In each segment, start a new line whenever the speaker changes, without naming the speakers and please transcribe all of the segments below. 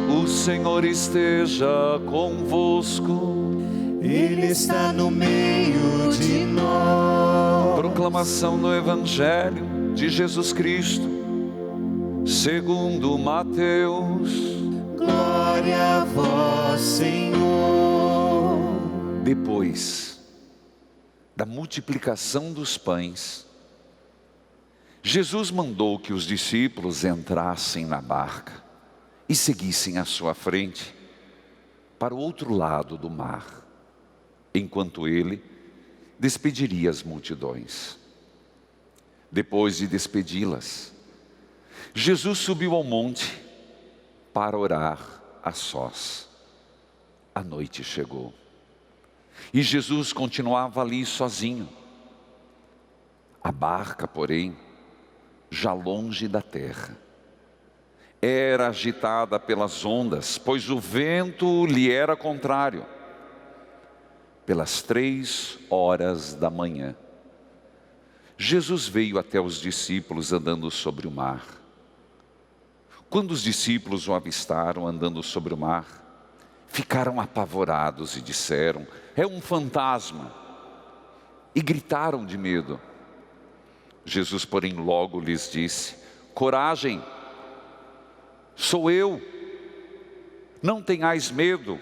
O Senhor esteja convosco.
Ele está no meio de nós.
Proclamação do Evangelho de Jesus Cristo, segundo Mateus.
Glória a vós, Senhor.
Depois da multiplicação dos pães, Jesus mandou que os discípulos entrassem na barca e seguissem à sua frente para o outro lado do mar, enquanto ele despediria as multidões. Depois de despedi-las, Jesus subiu ao monte para orar a sós. A noite chegou e Jesus continuava ali sozinho. A barca, porém, já longe da terra, era agitada pelas ondas, pois o vento lhe era contrário. Pelas 3 horas da manhã, Jesus veio até os discípulos andando sobre o mar. Quando os discípulos o avistaram andando sobre o mar, ficaram apavorados e disseram: é um fantasma, e gritaram de medo. Jesus, porém, logo lhes disse: coragem, sou eu, não tenhais medo.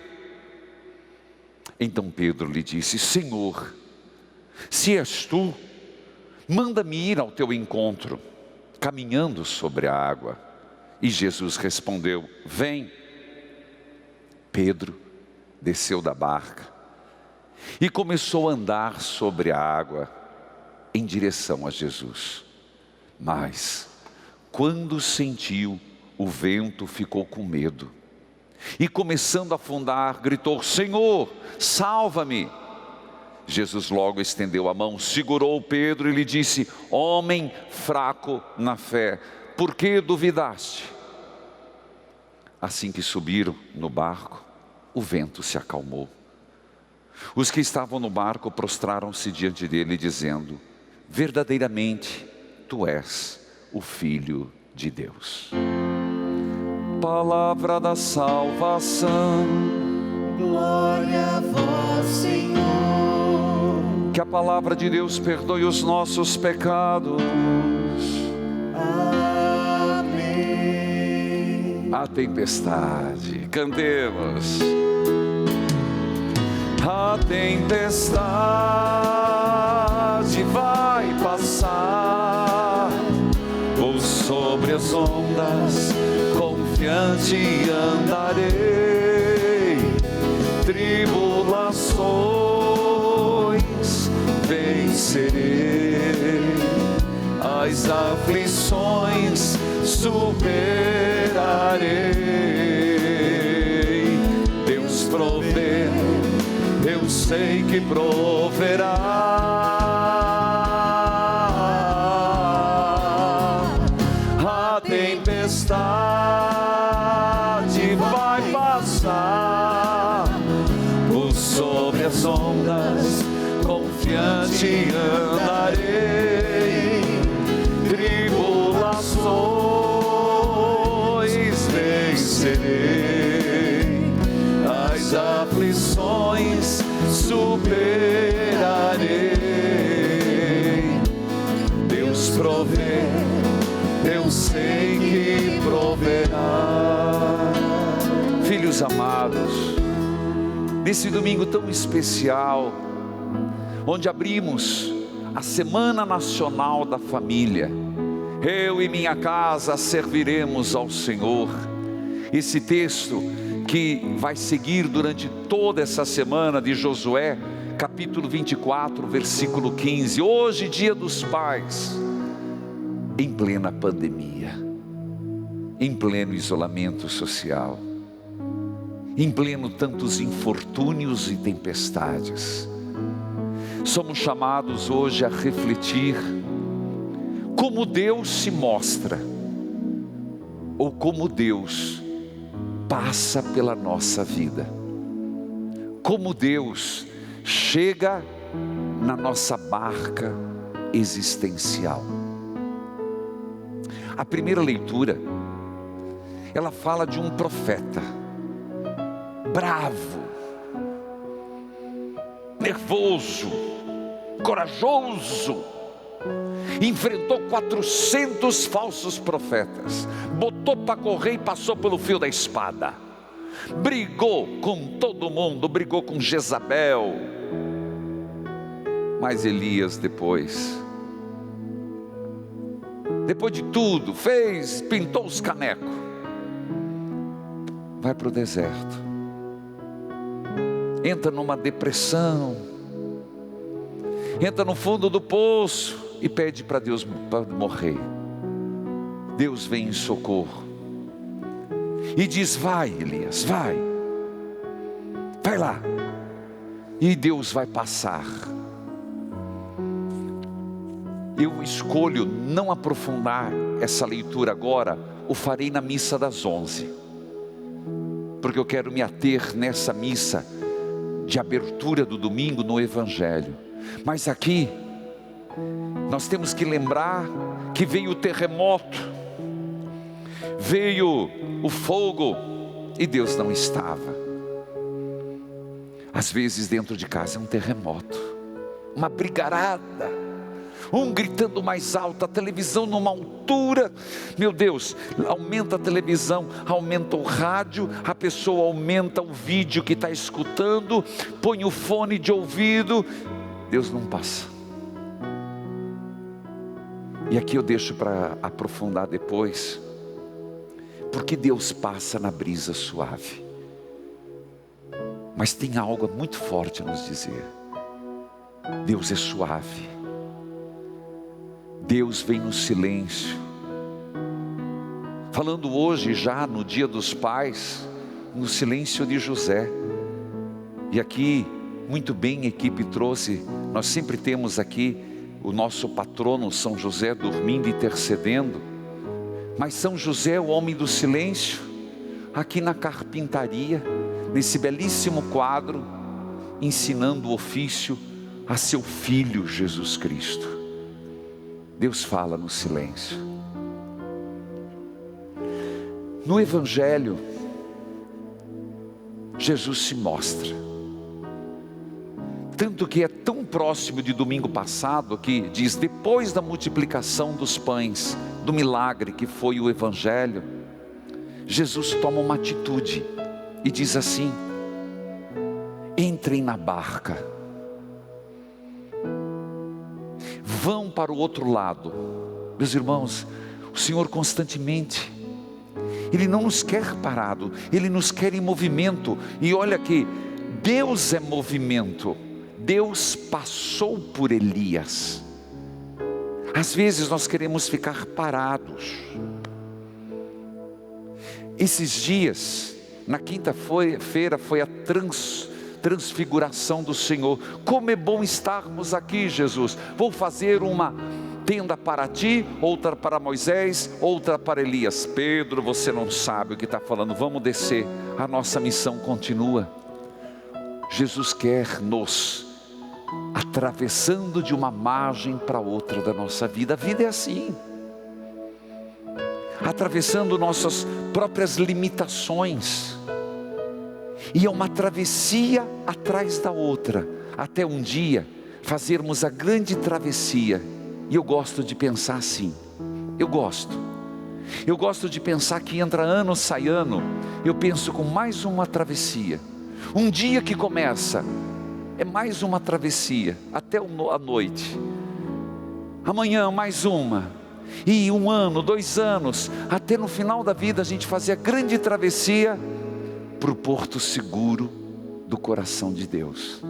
Então Pedro lhe disse: Senhor, se és tu, manda-me ir ao teu encontro, caminhando sobre a água. E Jesus respondeu: vem. Pedro desceu da barca e começou a andar sobre a água em direção a Jesus. Mas, quando sentiu o vento, ficou com medo e, começando a afundar, gritou: Senhor, salva-me! Jesus logo estendeu a mão, segurou Pedro e lhe disse: homem fraco na fé, por que duvidaste? Assim que subiram no barco, o vento se acalmou. Os que estavam no barco prostraram-se diante dele, dizendo: verdadeiramente, tu és o Filho de Deus. Palavra da salvação.
Glória a vós, Senhor.
Que a palavra de Deus perdoe os nossos pecados.
Amém.
A tempestade, cantemos. A tempestade vai passar, ou sobre as ondas confiante andarei. Tribulações vencerei, as aflições superarei. Deus provê, eu sei que proverá. A tempestade vai passar, por sobre as ondas confiante andarei. Tribulações vencerei, as aflições superarei. Deus provê, eu sei que proverá. Filhos amados, nesse domingo tão especial, onde abrimos a Semana Nacional da Família, eu e minha casa serviremos ao Senhor. Esse texto que vai seguir durante toda essa semana de Josué, capítulo 24, versículo 15. Hoje, dia dos pais, em plena pandemia, em pleno isolamento social, em pleno tantos infortúnios e tempestades, somos chamados hoje a refletir como Deus se mostra, ou como Deus passa pela nossa vida, como Deus chega na nossa barca existencial. A primeira leitura ela fala de um profeta bravo, nervoso, corajoso, enfrentou 400 falsos profetas, botou para correr e passou pelo fio da espada, brigou com todo mundo, brigou com Jezabel. Mas Elias depois de tudo, pintou os canecos, vai para o deserto, entra numa depressão, entra no fundo do poço e pede para Deus para morrer. Deus vem em socorro e diz: vai, Elias, vai lá, e Deus vai passar. Eu escolho não aprofundar essa leitura agora, o farei na missa das 11, porque eu quero me ater nessa missa de abertura do domingo no Evangelho. Mas aqui, nós temos que lembrar que veio o terremoto, veio o fogo e Deus não estava. Às vezes dentro de casa é um terremoto, uma brigarada, um gritando mais alto, a televisão numa altura, meu Deus, aumenta a televisão, aumenta o rádio, a pessoa aumenta o vídeo que está escutando, põe o fone de ouvido, Deus não passa. E aqui eu deixo para aprofundar depois, porque Deus passa na brisa suave, mas tem algo muito forte a nos dizer. Deus é suave, Deus vem no silêncio. Falando hoje já no dia dos pais, no silêncio de José. E aqui, muito bem a equipe trouxe, nós sempre temos aqui o nosso patrono São José dormindo e intercedendo. Mas São José, o homem do silêncio, aqui na carpintaria, nesse belíssimo quadro, ensinando o ofício a seu filho Jesus Cristo. Deus fala no silêncio. No Evangelho, Jesus se mostra. Tanto que é tão próximo de domingo passado que diz: depois da multiplicação dos pães, do milagre que foi o Evangelho, Jesus toma uma atitude e diz assim: entrem na barca, vão para o outro lado. Meus irmãos, o Senhor constantemente, Ele não nos quer parado, Ele nos quer em movimento. E olha que Deus é movimento. Deus passou por Elias. Às vezes nós queremos ficar parados. Esses dias, na quinta-feira foi a transfiguração do Senhor. Como é bom estarmos aqui, Jesus. Vou fazer uma tenda para ti, outra para Moisés, outra para Elias. Pedro, você não sabe o que está falando, vamos descer, a nossa missão continua. Jesus quer nos atravessando de uma margem para outra da nossa vida. A vida é assim, atravessando nossas próprias limitações, e é uma travessia atrás da outra, até um dia fazermos a grande travessia. E eu gosto de pensar assim, eu gosto de pensar que entra ano, sai ano, eu penso com mais uma travessia. Um dia que começa, é mais uma travessia, até a noite. Amanhã mais uma, e 1 ano, 2 anos, até no final da vida a gente fazer a grande travessia para o porto seguro do coração de Deus.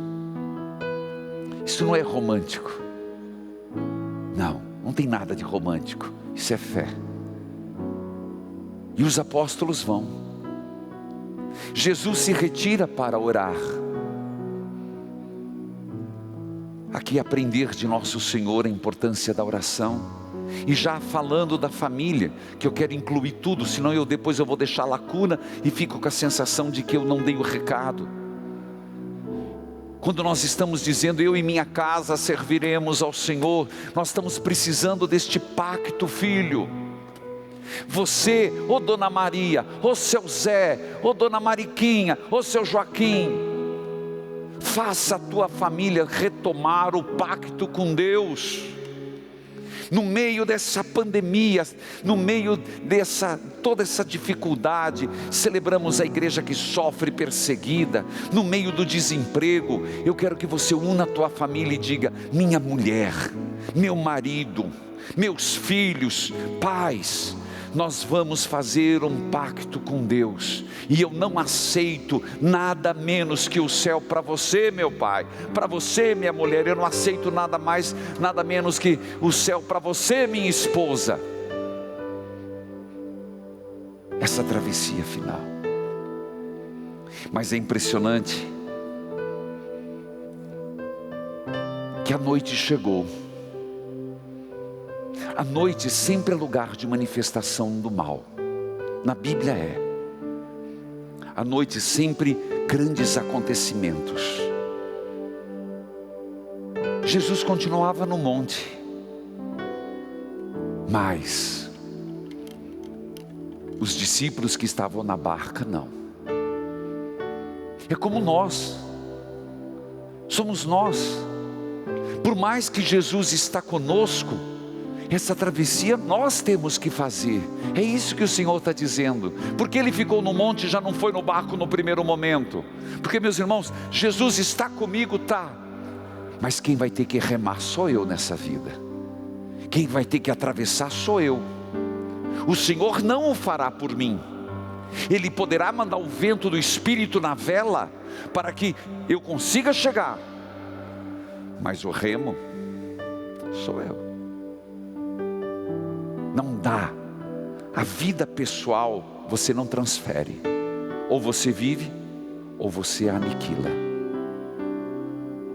Isso não é romântico. Não tem nada de romântico. Isso é fé. E os apóstolos vão. Jesus se retira para orar. Aqui aprender de nosso Senhor a importância da oração. E já falando da família, que eu quero incluir tudo, senão depois eu vou deixar lacuna e fico com a sensação de que eu não dei o recado. Quando nós estamos dizendo, eu e minha casa serviremos ao Senhor, nós estamos precisando deste pacto, filho. Você, ô Dona Maria, ô seu Zé, ô Dona Mariquinha, ô seu Joaquim, faça a tua família retomar o pacto com Deus. No meio dessa pandemia, no meio dessa toda essa dificuldade, celebramos a igreja que sofre perseguida, no meio do desemprego. Eu quero que você una a tua família e diga: minha mulher, meu marido, meus filhos, pais, nós vamos fazer um pacto com Deus, e eu não aceito nada menos que o céu para você, meu pai, para você, minha mulher. Eu não aceito nada mais, nada menos que o céu para você, minha esposa. Essa travessia final. Mas é impressionante que a noite chegou. A noite sempre é lugar de manifestação do mal. Na Bíblia é. A noite sempre grandes acontecimentos. Jesus continuava no monte, mas os discípulos que estavam na barca não. É como nós. Somos nós. Por mais que Jesus está conosco, essa travessia nós temos que fazer. É isso que o Senhor está dizendo. Porque Ele ficou no monte e já não foi no barco no primeiro momento? Porque, meus irmãos, Jesus está comigo, tá, mas quem vai ter que remar sou eu nessa vida. Quem vai ter que atravessar sou eu. O Senhor não o fará por mim. Ele poderá mandar o vento do Espírito na vela para que eu consiga chegar, mas o remo sou eu. Não dá. A vida pessoal você não transfere. Ou você vive, ou você aniquila.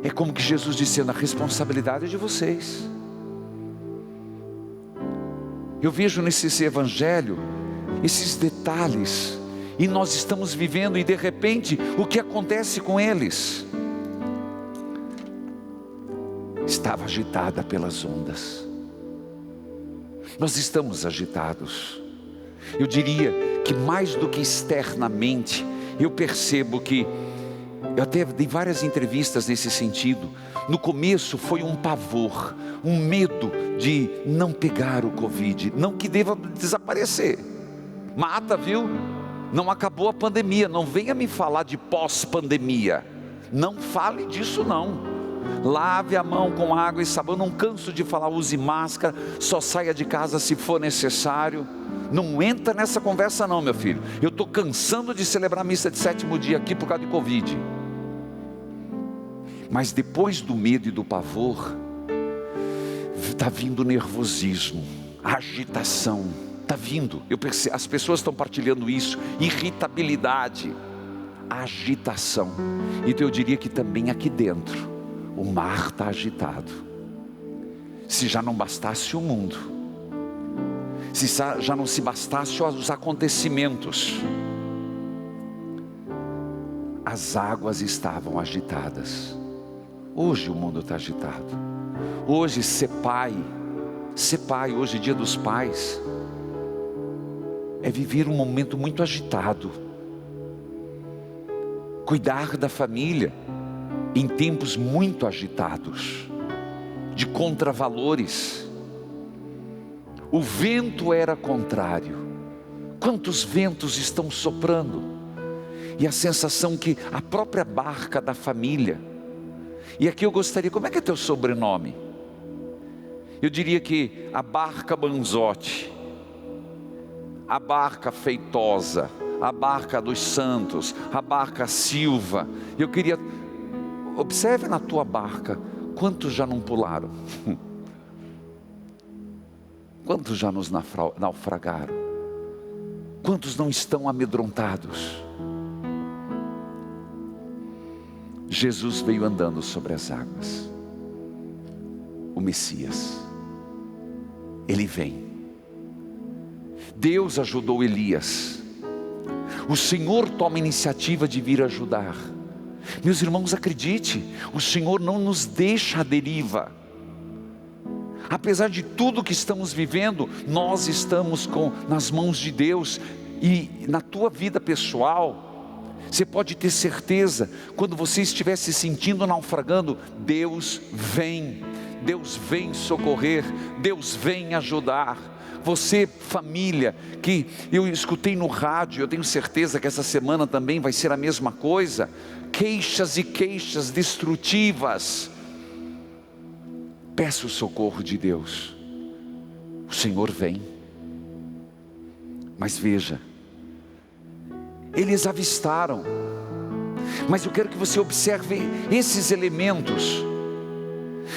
É como que Jesus dizendo: a responsabilidade é de vocês. Eu vejo nesse evangelho esses detalhes, e nós estamos vivendo, e de repente o que acontece com eles? Estava agitada pelas ondas. Nós estamos agitados. Eu diria que mais do que externamente, eu percebo que, eu até dei várias entrevistas nesse sentido. No começo foi um pavor, um medo de não pegar o Covid, não que deva desaparecer. Mata, viu? Não acabou a pandemia. Não venha me falar de pós-pandemia. Não fale disso não. Lave a mão com água e sabão. Não canso de falar: use máscara, só saia de casa se for necessário. Não entra nessa conversa não, meu filho. Eu estou cansando de celebrar a missa de sétimo dia aqui por causa de Covid. Mas depois do medo e do pavor, está vindo nervosismo, agitação, está vindo. Eu percebo, as pessoas estão partilhando isso, irritabilidade, agitação. Então eu diria que também aqui dentro, o mar está agitado. Se já não bastasse o mundo, se já não se bastasse os acontecimentos, as águas estavam agitadas. Hoje o mundo está agitado. Hoje ser pai, hoje dia dos pais, é viver um momento muito agitado. Cuidar da família em tempos muito agitados, de contravalores. O vento era contrário. Quantos ventos estão soprando? E a sensação que a própria barca da família. E aqui eu gostaria, como é que é teu sobrenome? Eu diria que a barca Manzotti, a barca Feitosa, a barca dos Santos, a barca Silva. Eu queria, observe na tua barca, quantos já não pularam? Quantos já nos naufragaram? Quantos não estão amedrontados? Jesus veio andando sobre as águas. O Messias, Ele vem. Deus ajudou Elias. O Senhor toma a iniciativa de vir ajudar. Meus irmãos, acredite, o Senhor não nos deixa à deriva. Apesar de tudo que estamos vivendo, nós estamos nas mãos de Deus. E na tua vida pessoal, você pode ter certeza, quando você estiver se sentindo naufragando, Deus vem socorrer, Deus vem ajudar. Você, família, que eu escutei no rádio, eu tenho certeza que essa semana também vai ser a mesma coisa, queixas e queixas destrutivas. Peça o socorro de Deus, o Senhor vem. Mas veja, eles avistaram, mas eu quero que você observe esses elementos.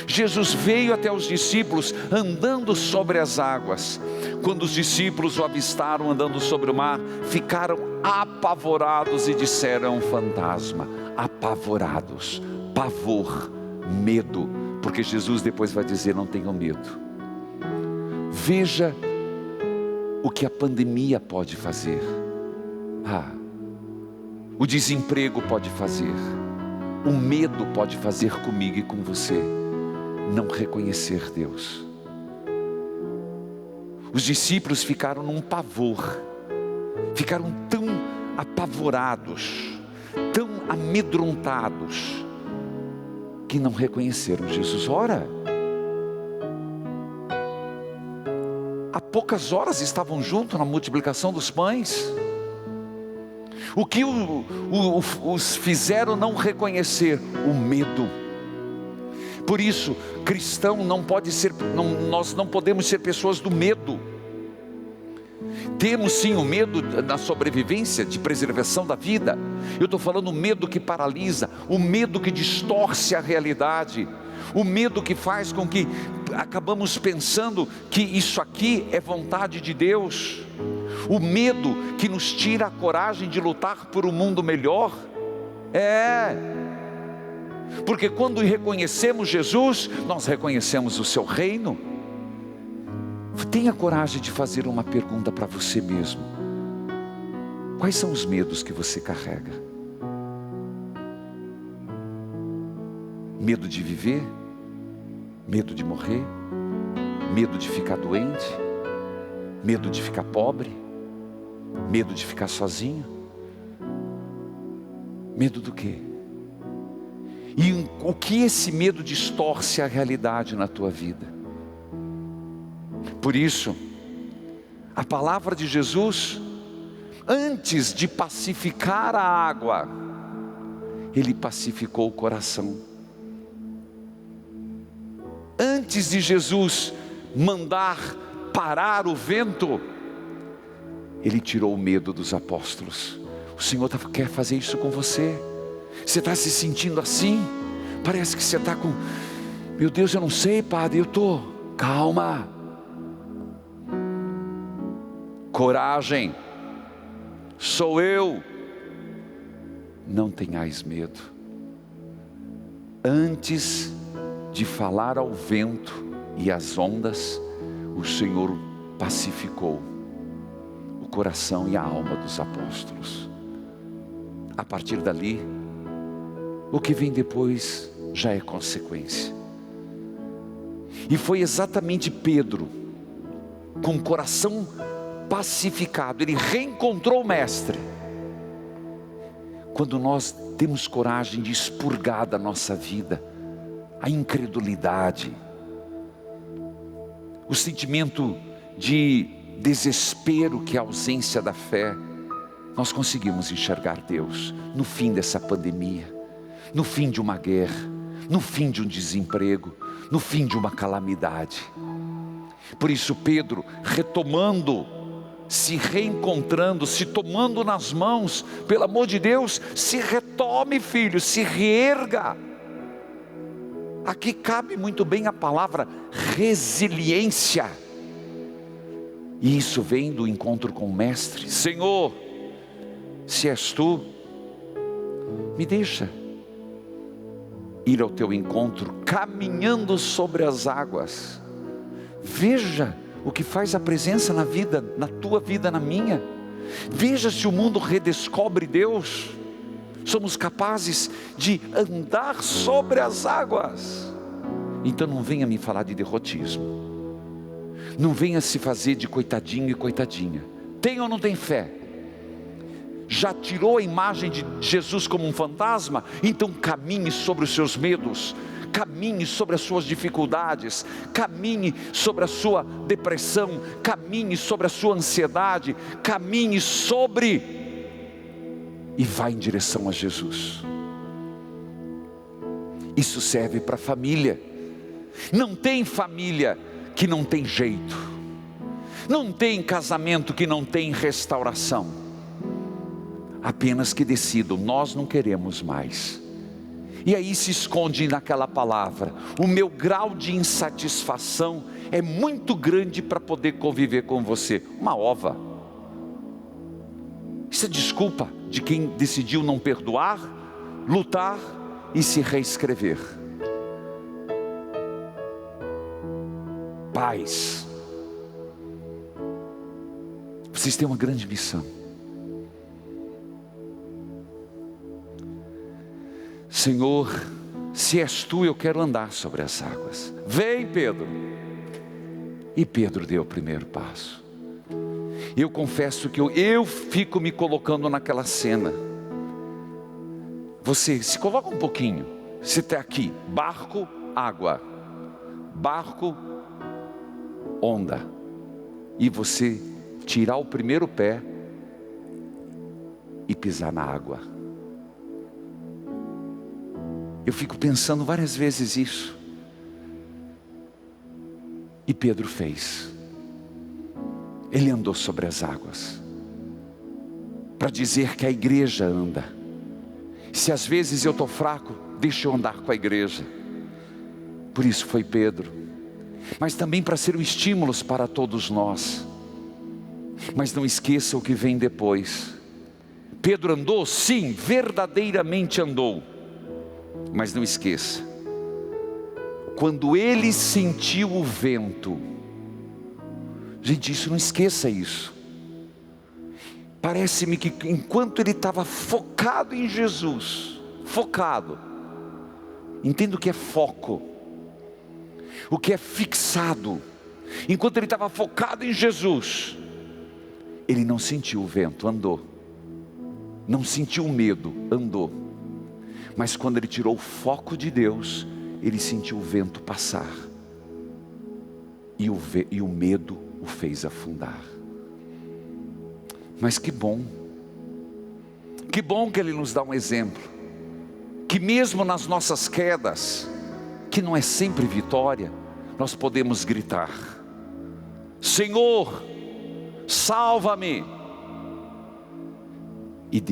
Jesus veio até os discípulos andando sobre as águas. Quando os discípulos o avistaram andando sobre o mar, ficaram apavorados e disseram: fantasma. Apavorados, pavor, medo, porque Jesus depois vai dizer: não tenham medo. Veja o que a pandemia pode fazer. O desemprego pode fazer, o medo pode fazer comigo e com você. Não reconhecer Deus. Os discípulos ficaram num pavor, ficaram tão apavorados, tão amedrontados, que não reconheceram Jesus. Ora, há poucas horas estavam juntos na multiplicação dos pães. O que os fizeram não reconhecer? O medo. Por isso, cristão não pode ser, nós não podemos ser pessoas do medo. Temos sim o medo da sobrevivência, de preservação da vida. Eu estou falando o medo que paralisa, o medo que distorce a realidade, o medo que faz com que acabamos pensando que isso aqui é vontade de Deus, o medo que nos tira a coragem de lutar por um mundo melhor. Porque quando reconhecemos Jesus, nós reconhecemos o seu reino. Tenha coragem de fazer uma pergunta para você mesmo: quais são os medos que você carrega? Medo de viver? Medo de morrer? Medo de ficar doente? Medo de ficar pobre? Medo de ficar sozinho? Medo do quê? E o que esse medo distorce a realidade na tua vida? Por isso, a palavra de Jesus, antes de pacificar a água, Ele pacificou o coração. Antes de Jesus mandar parar o vento, Ele tirou o medo dos apóstolos. O Senhor quer fazer isso com você. Você está se sentindo assim? Parece que você está com: meu Deus, eu não sei, Padre, eu estou. Calma. Coragem. Sou eu. Não tenhais medo. Antes de falar ao vento e às ondas, o Senhor pacificou o coração e a alma dos apóstolos. A partir dali, o que vem depois já é consequência. E foi exatamente Pedro, com o coração pacificado, ele reencontrou o Mestre. Quando nós temos coragem de expurgar da nossa vida a incredulidade, o sentimento de desespero que é a ausência da fé, nós conseguimos enxergar Deus no fim dessa pandemia, no fim de uma guerra, no fim de um desemprego, no fim de uma calamidade. Por isso Pedro, retomando, se reencontrando, se tomando nas mãos, pelo amor de Deus, se retome, filho, se reerga. Aqui cabe muito bem a palavra resiliência. E isso vem do encontro com o Mestre. Senhor, se és tu, me deixa ir ao teu encontro, caminhando sobre as águas. Veja o que faz a presença na vida, na tua vida, na minha. Veja se o mundo redescobre Deus. Somos capazes de andar sobre as águas. Então não venha me falar de derrotismo. Não venha se fazer de coitadinho e coitadinha. Tem ou não tem fé? Já tirou a imagem de Jesus como um fantasma? Então caminhe sobre os seus medos, caminhe sobre as suas dificuldades, caminhe sobre a sua depressão, caminhe sobre a sua ansiedade, caminhe sobre e vá em direção a Jesus. Isso serve para a família. Não tem família que não tem jeito, não tem casamento que não tem restauração. Apenas que decidam, nós não queremos mais. E aí se esconde naquela palavra: o meu grau de insatisfação é muito grande para poder conviver com você. Uma ova. Isso é desculpa de quem decidiu não perdoar, lutar e se reescrever. Pais, vocês têm uma grande missão. Senhor, se és tu, eu quero andar sobre as águas. Vem, Pedro. E Pedro deu o primeiro passo. Eu confesso que eu fico me colocando naquela cena. Você se coloca um pouquinho. Você está aqui, barco, água. Barco, onda. E você tirar o primeiro pé e pisar na água. Eu fico pensando várias vezes isso. E Pedro fez. Ele andou sobre as águas. Para dizer que a igreja anda. Se às vezes eu estou fraco, deixa eu andar com a igreja. Por isso foi Pedro. Mas também para ser um estímulo para todos nós. Mas não esqueça o que vem depois. Pedro andou, sim, verdadeiramente andou. Mas não esqueça, quando ele sentiu o vento, gente, isso, não esqueça isso. Parece-me que enquanto ele estava focado em Jesus, focado, entenda o que é foco, o que é fixado. Enquanto ele estava focado em Jesus, ele não sentiu o vento, andou. Não sentiu o medo, andou. Mas quando ele tirou o foco de Deus, ele sentiu o vento passar. E o medo o fez afundar. Mas que bom que ele nos dá um exemplo. Que mesmo nas nossas quedas, que não é sempre vitória, nós podemos gritar: Senhor, salva-me. E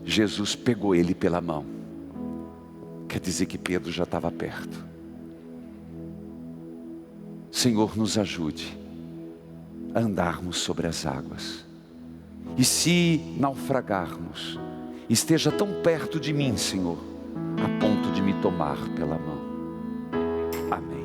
Jesus pegou ele pela mão. Quer dizer que Pedro já estava perto. Senhor, nos ajude a andarmos sobre as águas. E se naufragarmos, esteja tão perto de mim, Senhor, a ponto de me tomar pela mão. Amém.